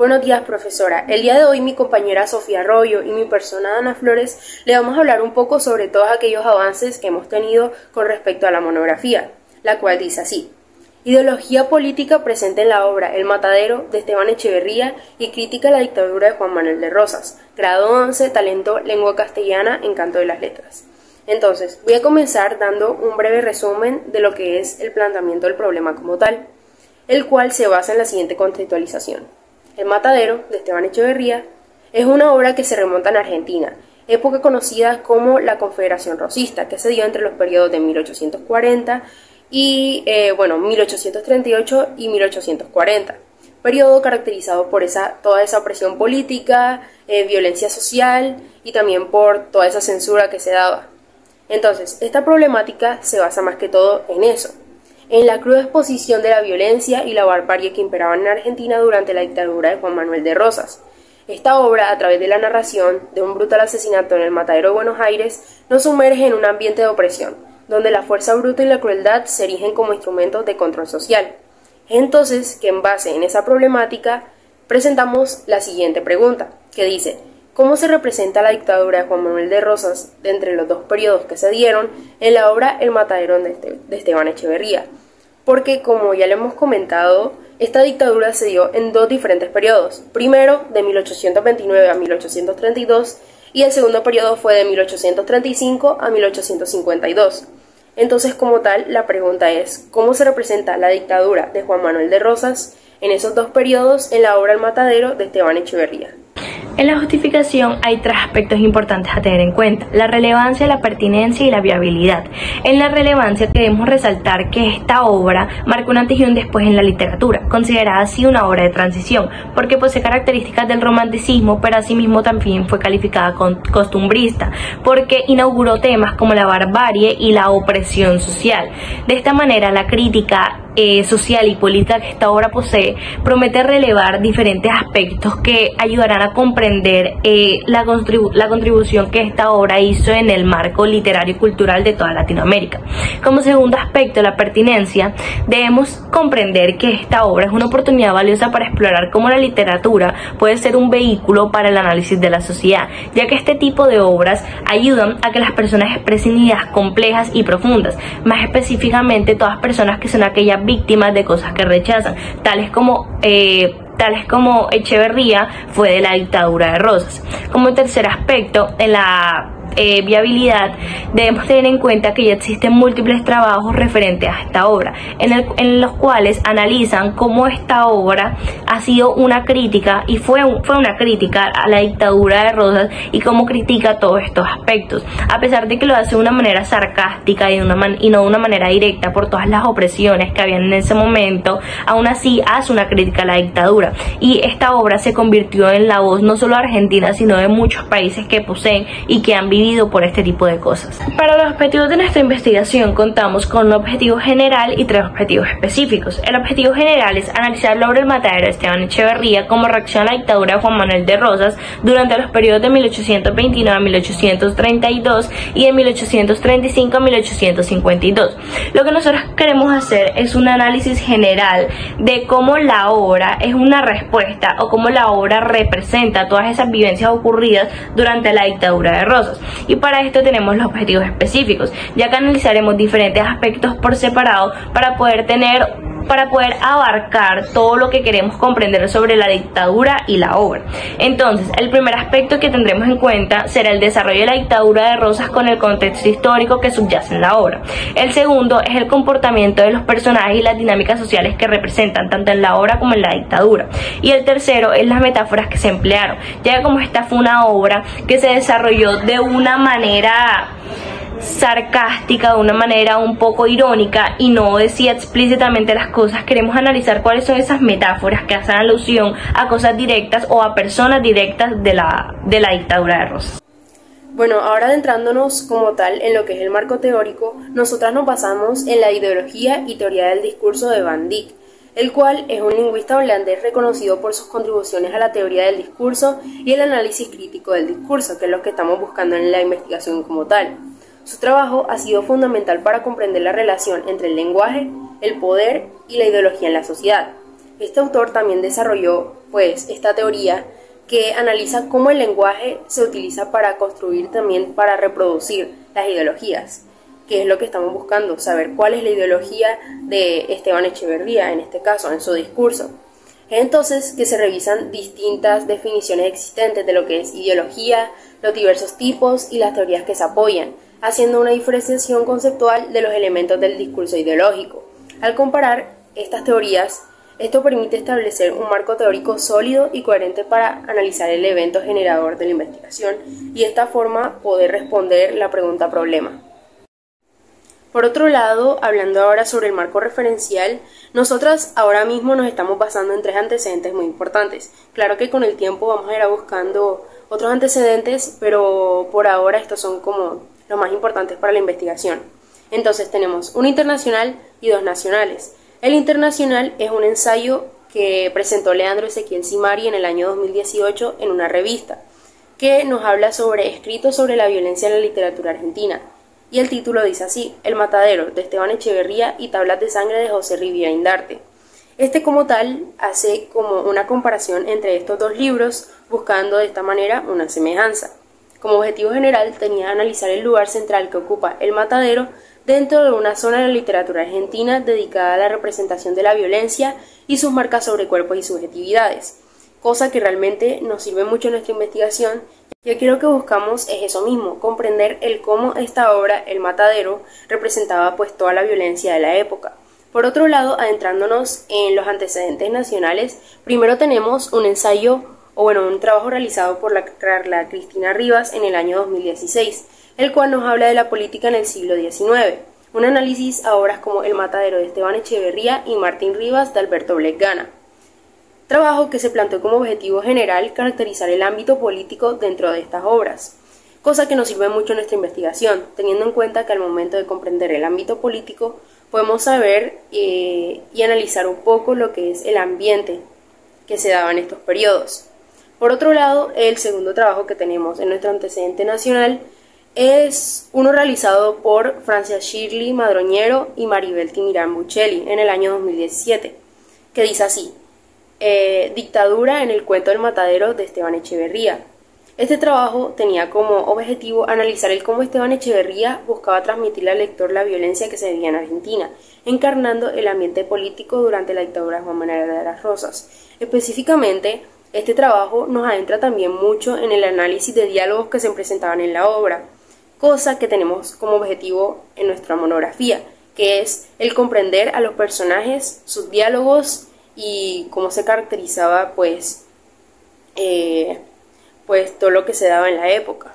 Buenos días, profesora. El día de hoy mi compañera Sofía Arroyo y mi persona Ana Flores le vamos a hablar un poco sobre todos aquellos avances que hemos tenido con respecto a la monografía, la cual dice así: ideología política presente en la obra El Matadero de Esteban Echeverría y crítica a la dictadura de Juan Manuel de Rosas, grado 11, talento lengua castellana, encanto de las letras. Entonces, voy a comenzar dando un breve resumen de lo que es el planteamiento del problema como tal, el cual se basa en la siguiente contextualización. El Matadero, de Esteban Echeverría, es una obra que se remonta en Argentina, época conocida como la Confederación Rosista, que se dio entre los periodos de 1840 y 1838 y 1840, periodo caracterizado por toda esa presión política, violencia social y también por toda esa censura que se daba. Entonces, esta problemática se basa más que todo en eso, en la cruda exposición de la violencia y la barbarie que imperaban en Argentina durante la dictadura de Juan Manuel de Rosas. Esta obra, a través de la narración de un brutal asesinato en el Matadero de Buenos Aires, nos sumerge en un ambiente de opresión, donde la fuerza bruta y la crueldad se erigen como instrumentos de control social. Entonces, que en base en esa problemática, presentamos la siguiente pregunta, que dice: ¿cómo se representa la dictadura de Juan Manuel de Rosas de entre los dos periodos que se dieron en la obra El Matadero de Esteban Echeverría? Porque, como ya le hemos comentado, esta dictadura se dio en dos diferentes periodos. Primero, de 1829 a 1832, y el segundo periodo fue de 1835 a 1852. Entonces, como tal, la pregunta es: ¿cómo se representa la dictadura de Juan Manuel de Rosas en esos dos periodos en la obra El Matadero de Esteban Echeverría? En la justificación hay tres aspectos importantes a tener en cuenta: la relevancia, la pertinencia y la viabilidad. En la relevancia queremos resaltar que esta obra marca un antes y un después en la literatura, considerada así una obra de transición, porque posee características del romanticismo, pero asimismo también fue calificada costumbrista, porque inauguró temas como la barbarie y la opresión social. De esta manera, la crítica social y política que esta obra posee promete relevar diferentes aspectos que ayudarán a comprender la contribución que esta obra hizo en el marco literario y cultural de toda Latinoamérica. Como segundo aspecto, la pertinencia, debemos comprender que esta obra es una oportunidad valiosa para explorar cómo la literatura puede ser un vehículo para el análisis de la sociedad, ya que este tipo de obras ayudan a que las personas expresen ideas complejas y profundas, más específicamente todas personas que son aquellas víctimas de cosas que rechazan, tales como Echeverría fue de la dictadura de Rosas. Como tercer aspecto, en la viabilidad, debemos tener en cuenta que ya existen múltiples trabajos referentes a esta obra, en los cuales analizan cómo esta obra ha sido una crítica y fue una crítica a la dictadura de Rosas y cómo critica todos estos aspectos, a pesar de que lo hace de una manera sarcástica y no de una manera directa por todas las opresiones que habían en ese momento. Aún así hace una crítica a la dictadura, y esta obra se convirtió en la voz no solo de Argentina, sino de muchos países que poseen y que han vivido por este tipo de cosas. Para los objetivos de nuestra investigación contamos con un objetivo general y tres objetivos específicos. El objetivo general es analizar la obra El Matadero de Esteban Echeverría como reacción a la dictadura de Juan Manuel de Rosas durante los periodos de 1829 a 1832 y de 1835 a 1852. Lo que nosotros queremos hacer es un análisis general de cómo la obra es una respuesta o cómo la obra representa todas esas vivencias ocurridas durante la dictadura de Rosas. Y para esto tenemos los objetivos específicos, ya que analizaremos diferentes aspectos por separado para poder abarcar todo lo que queremos comprender sobre la dictadura y la obra. Entonces, el primer aspecto que tendremos en cuenta será el desarrollo de la dictadura de Rosas con el contexto histórico que subyace en la obra. El segundo es el comportamiento de los personajes y las dinámicas sociales que representan tanto en la obra como en la dictadura. Y el tercero es las metáforas que se emplearon, ya que como esta fue una obra que se desarrolló de una manera sarcástica, de una manera un poco irónica y no decía explícitamente las cosas, queremos analizar cuáles son esas metáforas que hacen alusión a cosas directas o a personas directas de la dictadura de Rosas. Bueno, ahora adentrándonos como tal en lo que es el marco teórico, nosotras nos basamos en la ideología y teoría del discurso de Van Dijk, el cual es un lingüista holandés reconocido por sus contribuciones a la teoría del discurso y el análisis crítico del discurso, que es lo que estamos buscando en la investigación como tal. Su trabajo ha sido fundamental para comprender la relación entre el lenguaje, el poder y la ideología en la sociedad. Este autor también desarrolló pues esta teoría que analiza cómo el lenguaje se utiliza para construir, también para reproducir las ideologías, que es lo que estamos buscando, saber cuál es la ideología de Esteban Echeverría, en este caso, en su discurso. Entonces, que se revisan distintas definiciones existentes de lo que es ideología, los diversos tipos y las teorías que se apoyan, haciendo una diferenciación conceptual de los elementos del discurso ideológico. Al comparar estas teorías, esto permite establecer un marco teórico sólido y coherente para analizar el evento generador de la investigación y de esta forma poder responder la pregunta problema. Por otro lado, hablando ahora sobre el marco referencial, nosotras ahora mismo nos estamos basando en 3 antecedentes muy importantes. Claro que con el tiempo vamos a ir buscando otros antecedentes, pero por ahora estos son como los más importantes para la investigación. Entonces tenemos uno internacional y 2 nacionales. El internacional es un ensayo que presentó Leandro Ezequiel Simari en el año 2018 en una revista, que nos habla sobre escritos sobre la violencia en la literatura argentina. Y el título dice así: El matadero, de Esteban Echeverría, y Tablas de sangre, de José Riviera Indarte. Este como tal hace como una comparación entre estos 2 libros, buscando de esta manera una semejanza. Como objetivo general tenía analizar el lugar central que ocupa el matadero dentro de una zona de la literatura argentina dedicada a la representación de la violencia y sus marcas sobre cuerpos y subjetividades, cosa que realmente nos sirve mucho en nuestra investigación. Y aquí lo que buscamos es eso mismo, comprender el cómo esta obra, El matadero, representaba pues toda la violencia de la época. Por otro lado, adentrándonos en los antecedentes nacionales, primero tenemos un ensayo, un trabajo realizado por la Carla Cristina Rivas en el año 2016, el cual nos habla de la política en el siglo XIX, un análisis a obras como El matadero, de Esteban Echeverría, y Martín Rivas, de Alberto Blesgana. Trabajo que se planteó como objetivo general caracterizar el ámbito político dentro de estas obras, cosa que nos sirve mucho en nuestra investigación, teniendo en cuenta que al momento de comprender el ámbito político podemos saber y analizar un poco lo que es el ambiente que se daba en estos periodos. Por otro lado, el segundo trabajo que tenemos en nuestro antecedente nacional es uno realizado por Francia Shirley Madroñero y Maribel Timirán Buccelli en el año 2017, que dice así: Dictadura en el cuento del matadero, de Esteban Echeverría. Este trabajo tenía como objetivo analizar el cómo Esteban Echeverría buscaba transmitirle al lector la violencia que se vivía en Argentina, encarnando el ambiente político durante la dictadura de Juan Manuel de las Rosas. Específicamente, este trabajo nos adentra también mucho en el análisis de diálogos que se presentaban en la obra, cosa que tenemos como objetivo en nuestra monografía, que es el comprender a los personajes, sus diálogos y cómo se caracterizaba pues todo lo que se daba en la época.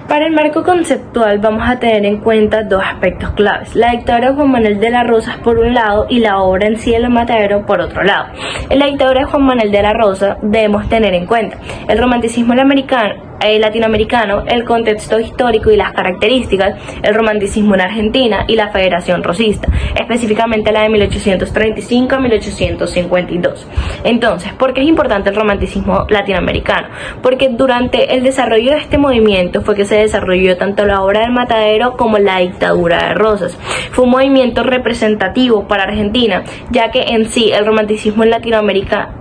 Para el marco conceptual vamos a tener en cuenta 2 aspectos claves: la dictadura de Juan Manuel de las Rosas por un lado y la obra en sí, El matadero, por otro lado. En la dictadura de Juan Manuel de la Rosa debemos tener en cuenta el romanticismo latinoamericano, el contexto histórico y las características, el romanticismo en Argentina y la Federación Rosista, específicamente la de 1835 a 1852. Entonces, ¿por qué es importante el romanticismo latinoamericano? Porque durante el desarrollo de este movimiento fue que se desarrolló tanto la obra del matadero como la dictadura de Rosas. Fue un movimiento representativo para Argentina, ya que en sí el romanticismo en Latinoamérica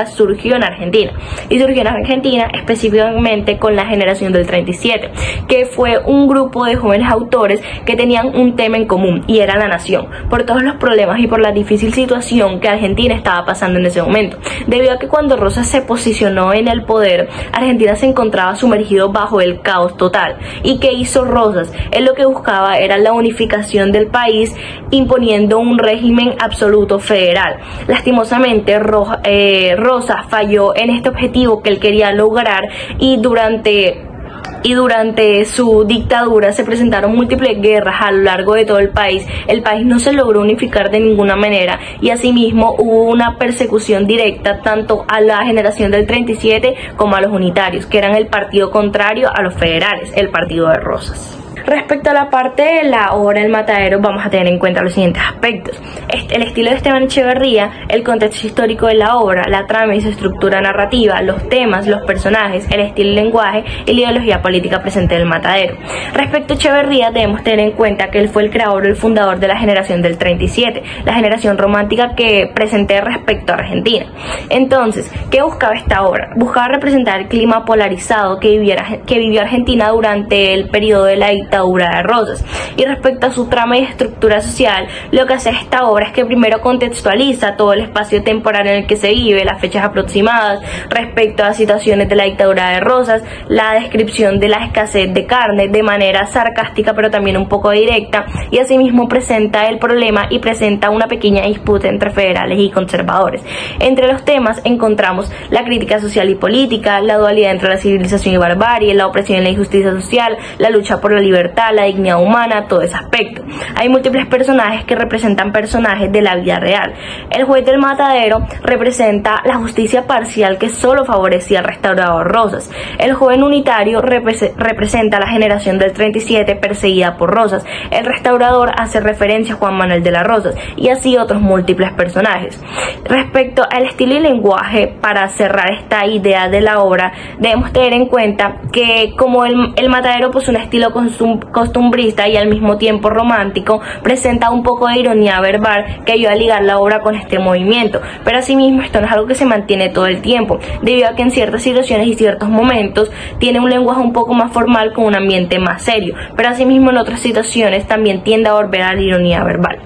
surgió en Argentina, y surgió en Argentina específicamente con la generación del 37, que fue un grupo de jóvenes autores que tenían un tema en común, y era la nación, por todos los problemas y por la difícil situación que Argentina estaba pasando en ese momento, debido a que cuando Rosas se posicionó en el poder, Argentina se encontraba sumergido bajo el caos total. ¿Y qué hizo Rosas? Él lo que buscaba era la unificación del país, imponiendo un régimen absoluto federal. Lastimosamente, Rosas falló en este objetivo que él quería lograr, y durante su dictadura se presentaron múltiples guerras a lo largo de todo el país. El país no se logró unificar de ninguna manera, y asimismo hubo una persecución directa tanto a la generación del 37 como a los unitarios, que eran el partido contrario a los federales, el partido de Rosas. Respecto a la parte de la obra El Matadero, vamos a tener en cuenta los siguientes aspectos: el estilo de Esteban Echeverría, el contexto histórico de la obra, la trama y su estructura narrativa, los temas, los personajes, el estilo y lenguaje y la ideología política presente del Matadero. Respecto a Echeverría, debemos tener en cuenta que él fue el creador o el fundador de la generación del 37, la generación romántica que presenté respecto a Argentina. Entonces, ¿qué buscaba esta obra? Buscaba representar el clima polarizado que vivió Argentina durante el periodo de la dictadura de Rosas. Y respecto a su trama y estructura social, lo que hace esta obra es que primero contextualiza todo el espacio temporal en el que se vive, las fechas aproximadas respecto a las situaciones de la dictadura de Rosas, la descripción de la escasez de carne de manera sarcástica pero también un poco directa, y asimismo presenta el problema y presenta una pequeña disputa entre federales y conservadores. Entre los temas encontramos la crítica social y política, la dualidad entre la civilización y barbarie, la opresión y la injusticia social, la lucha por la libertad, la dignidad humana, todo ese aspecto. Hay múltiples personajes que representan personajes de la vida real. El juez del Matadero representa la justicia parcial que solo favorecía al restaurador Rosas. El joven unitario representa la generación del 37 perseguida por Rosas. El restaurador hace referencia a Juan Manuel de las Rosas, y así otros múltiples personajes. Respecto al estilo y lenguaje, para cerrar esta idea de la obra, debemos tener en cuenta que como el Matadero posee un estilo costumbrista y al mismo tiempo romántico, presenta un poco de ironía verbal que ayuda a ligar la obra con este movimiento, pero asimismo esto no es algo que se mantiene todo el tiempo, debido a que en ciertas situaciones y ciertos momentos tiene un lenguaje un poco más formal con un ambiente más serio, pero asimismo en otras situaciones también tiende a volver a la ironía verbal.